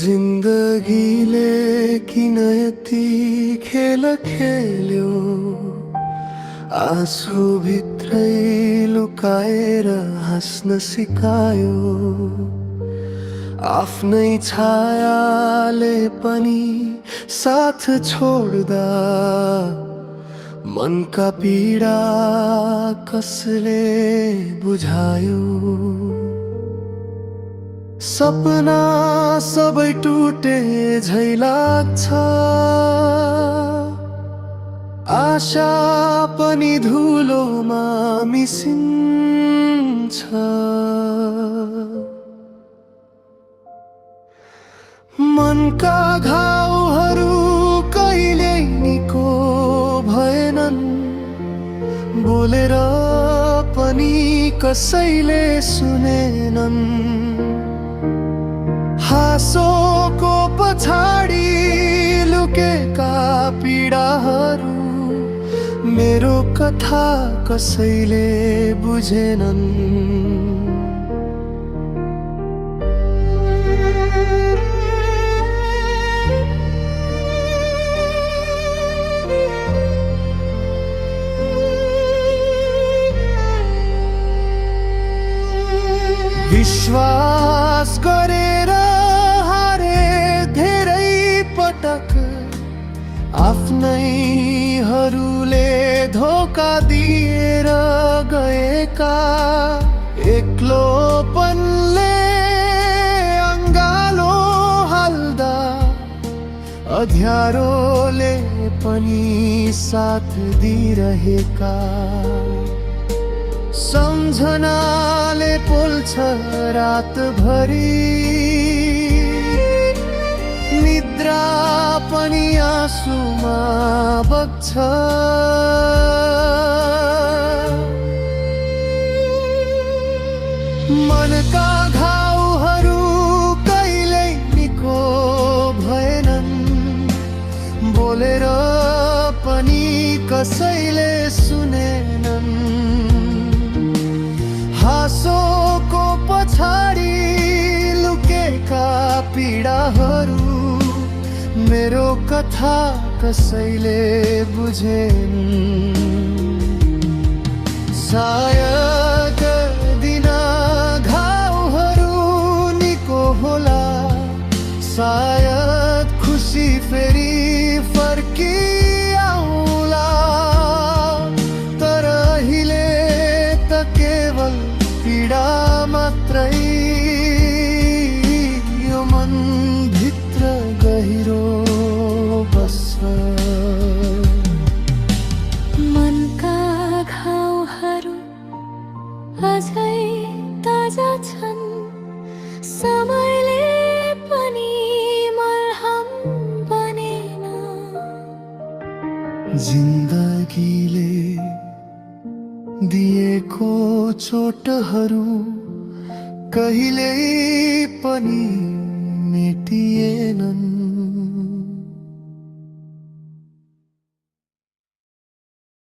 जिन्दगीले किन यति खेल खेल्यो, आँसु भित्रै लुकाएर हाँस्न सिकायो। आफ्नै छायाले पनि साथ छोड्दा मनका पीडा कसले बुझायो। सपना सबै टुटे झै लाग्छ, आशा पनि धुलोमा मिसिन्छ। मनका घाउहरू कहिल्यै निको भएनन्, बोलेर पनि कसैले सुनेनन्। हाँसोको पछाडि लुकेका पीडाहरू, मेरो कथा कसैले बुझेनन्। विश्वास गरेर हारे धेरै पटक, आफ्नैहरूले धोका दिएर गएका। एक्लोपनले अङ्गालो हाल्दा, अँध्यारोले पनि साथ दिइरहेका। सम्झनाले पोल्छ रातभरि, निद्रा पनि आँसुमा बग्छ। मनका घाउहरू कहिल्यै निको भएनन्, बोलेर पनि कसैले सुनेनन्। हाँसोको पछाडि लुकेका पीडाहरू, मेरो कथा कसैले बुझेन्। सायद दिन घाउहरू निको होला, सायद खुसी फेरि फर्किआउला। तर अहिले त केवल पीडा मात्रै, यो मन भित्र गहिरो बस्छ। मनका घाउहरू अझै ताजा छन्, समयले पनि मलहम बनेन। जिन्दगीले दिएको चोटहरू कहिल्यै पनि मेटिएनन्।